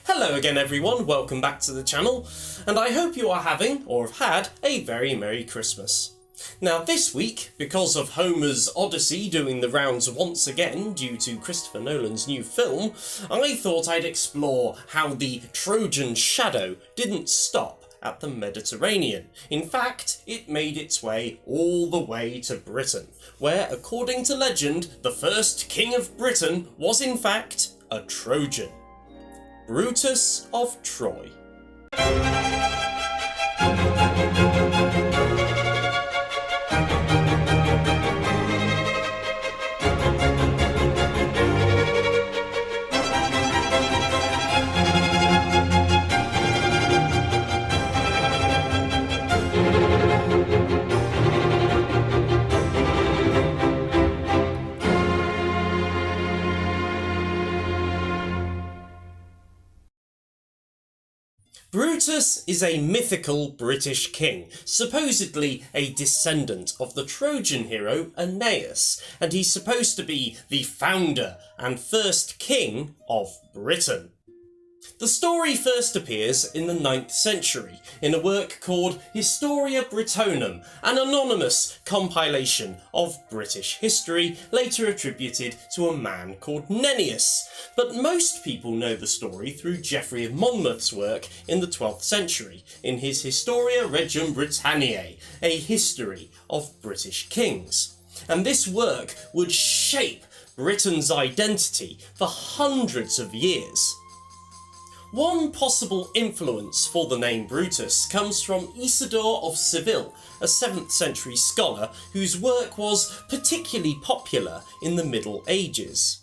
Hello again everyone, welcome back to the channel, and I hope you are having, or have had, a very Merry Christmas. Now this week, because of Homer's Odyssey doing the rounds once again due to Christopher Nolan's new film, I thought I'd explore how the Trojan shadow didn't stop at the Mediterranean. In fact, it made its way all the way to Britain, where, according to legend, the first king of Britain was in fact a Trojan. Brutus of Troy. Brutus is a mythical British king, supposedly a descendant of the Trojan hero Aeneas, and he's supposed to be the founder and first king of Britain. The story first appears in the 9th century in a work called Historia Brittonum, an anonymous compilation of British history later attributed to a man called Aeneas, but most people know the story through Geoffrey of Monmouth's work in the 12th century in his Historia Britanniae, a history of British kings. And this work would shape Britain's identity for hundreds of years. One possible influence for the name Brutus comes from Isidore of Seville, a 7th century scholar whose work was particularly popular in the Middle Ages.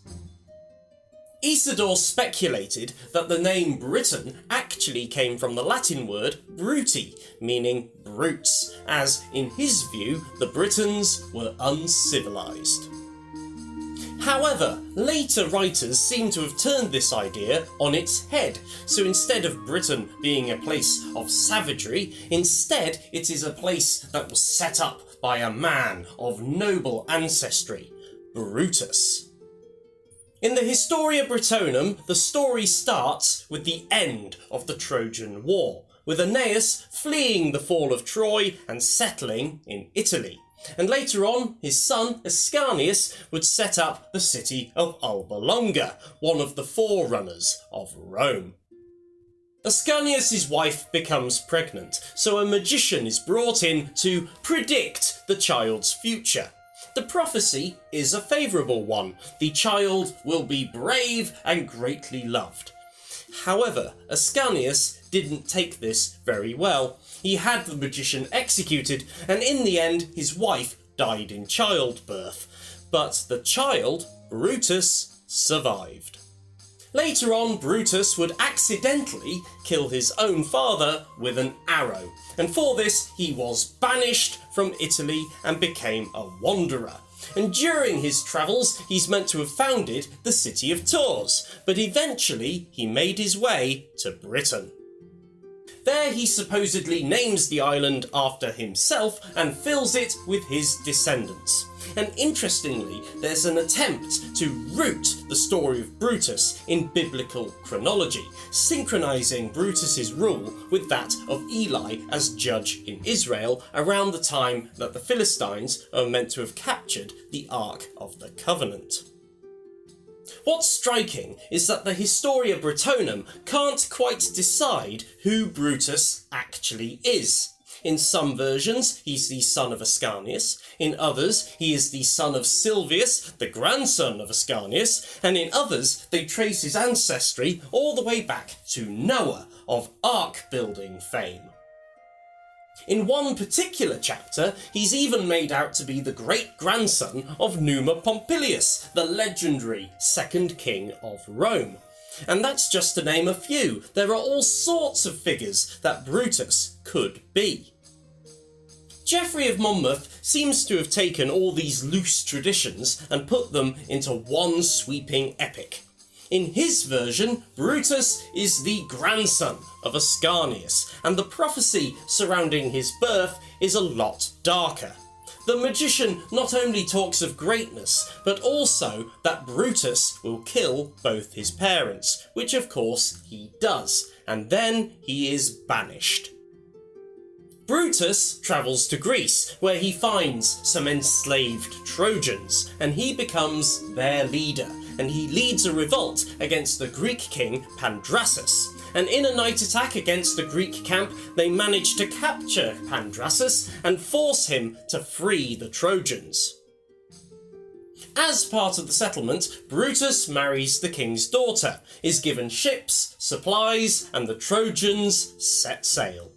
Isidore speculated that the name Britain actually came from the Latin word bruti, meaning brutes, as in his view the Britons were uncivilized. However, later writers seem to have turned this idea on its head, so instead of Britain being a place of savagery, instead it is a place that was set up by a man of noble ancestry, Brutus. In the Historia Brittonum, the story starts with the end of the Trojan War, with Aeneas fleeing the fall of Troy and settling in Italy. And later on, his son Ascanius would set up the city of Albion, one of the forerunners of Rome. Ascanius' wife becomes pregnant, so a magician is brought in to predict the child's future. The prophecy is a favourable one. The child will be brave and greatly loved. However, Ascanius didn't take this very well. He had the magician executed, and in the end his wife died in childbirth. But the child, Brutus, survived. Later on, Brutus would accidentally kill his own father with an arrow, and for this he was banished from Italy and became a wanderer. And during his travels he's meant to have founded the city of Tours, but eventually he made his way to Britain. There he supposedly names the island after himself and fills it with his descendants. And interestingly, there's an attempt to root the story of Brutus in biblical chronology, synchronising Brutus's rule with that of Eli as judge in Israel around the time that the Philistines are meant to have captured the Ark of the Covenant. What's striking is that the Historia Brittonum can't quite decide who Brutus actually is. In some versions, he's the son of Ascanius, in others, he is the son of Silvius, the grandson of Ascanius, and in others, they trace his ancestry all the way back to Noah, of ark-building fame. In one particular chapter, he's even made out to be the great-grandson of Numa Pompilius, the legendary second king of Rome. And that's just to name a few. There are all sorts of figures that Brutus could be. Geoffrey of Monmouth seems to have taken all these loose traditions and put them into one sweeping epic. In his version, Brutus is the grandson of Ascanius, and the prophecy surrounding his birth is a lot darker. The magician not only talks of greatness, but also that Brutus will kill both his parents, which of course he does, and then he is banished. Brutus travels to Greece, where he finds some enslaved Trojans, and he becomes their leader, and he leads a revolt against the Greek king Pandrasus. And in a night attack against the Greek camp, they manage to capture Pandrasus and force him to free the Trojans. As part of the settlement, Brutus marries the king's daughter, is given ships, supplies, and the Trojans set sail.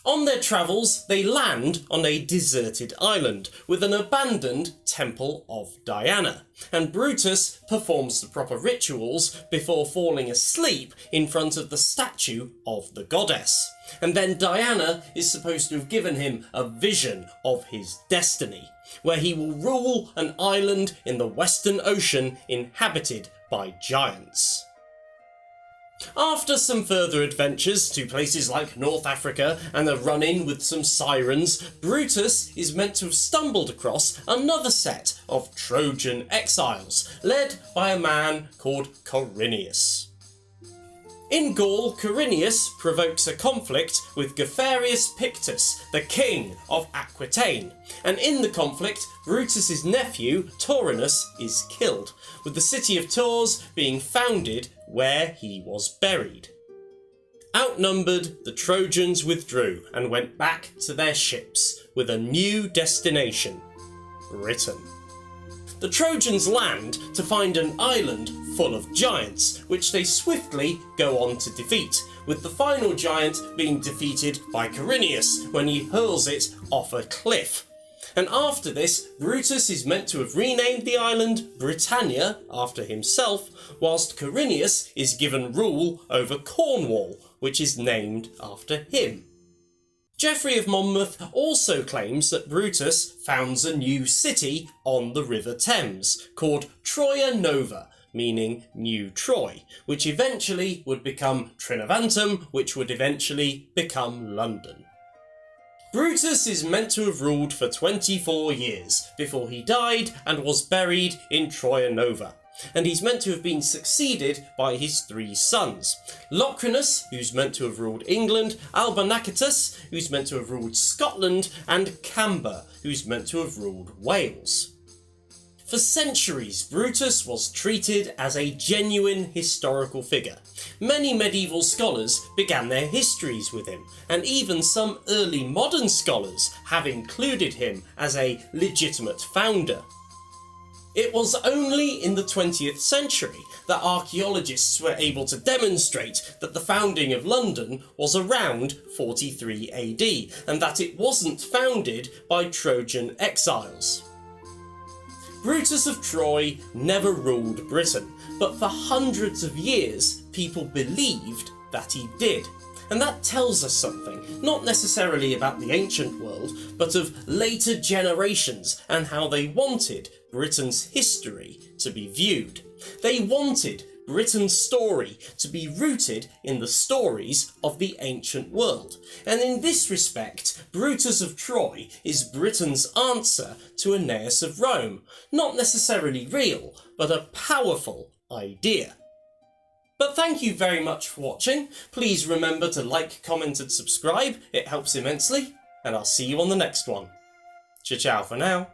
On their travels, they land on a deserted island with an abandoned temple of Diana, and Brutus performs the proper rituals before falling asleep in front of the statue of the goddess. And then Diana is supposed to have given him a vision of his destiny, where he will rule an island in the Western Ocean inhabited by giants. After some further adventures to places like North Africa and a run-in with some sirens, Brutus is meant to have stumbled across another set of Trojan exiles, led by a man called Corineus. In Gaul, Corineus provokes a conflict with Geoffrey Pictus, the king of Aquitaine, and in the conflict, Brutus's nephew, Taurinus, is killed, with the city of Tours being founded where he was buried. Outnumbered, the Trojans withdrew and went back to their ships with a new destination, Britain. The Trojans land to find an island full of giants, which they swiftly go on to defeat, with the final giant being defeated by Corineus when he hurls it off a cliff. And after this, Brutus is meant to have renamed the island Britannia after himself, whilst Corineus is given rule over Cornwall, which is named after him. Geoffrey of Monmouth also claims that Brutus founds a new city on the River Thames, called Troia Nova, meaning New Troy, which eventually would become Trinovantum, which would eventually become London. Brutus is meant to have ruled for 24 years before he died and was buried in Troia Nova, and he's meant to have been succeeded by his 3 sons. Locrinus, who's meant to have ruled England, Albonacetus, who's meant to have ruled Scotland, and Camber, who's meant to have ruled Wales. For centuries, Brutus was treated as a genuine historical figure. Many medieval scholars began their histories with him, and even some early modern scholars have included him as a legitimate founder. It was only in the 20th century that archaeologists were able to demonstrate that the founding of London was around 43 AD, and that it wasn't founded by Trojan exiles. Brutus of Troy never ruled Britain, but for hundreds of years people believed that he did. And that tells us something, not necessarily about the ancient world, but of later generations and how they wanted Britain's history to be viewed. They wanted Britain's story to be rooted in the stories of the ancient world. And in this respect, Brutus of Troy is Britain's answer to Aeneas of Rome. Not necessarily real, but a powerful idea. But thank you very much for watching. Please remember to like, comment and subscribe. It helps immensely. And I'll see you on the next one. Ciao for now.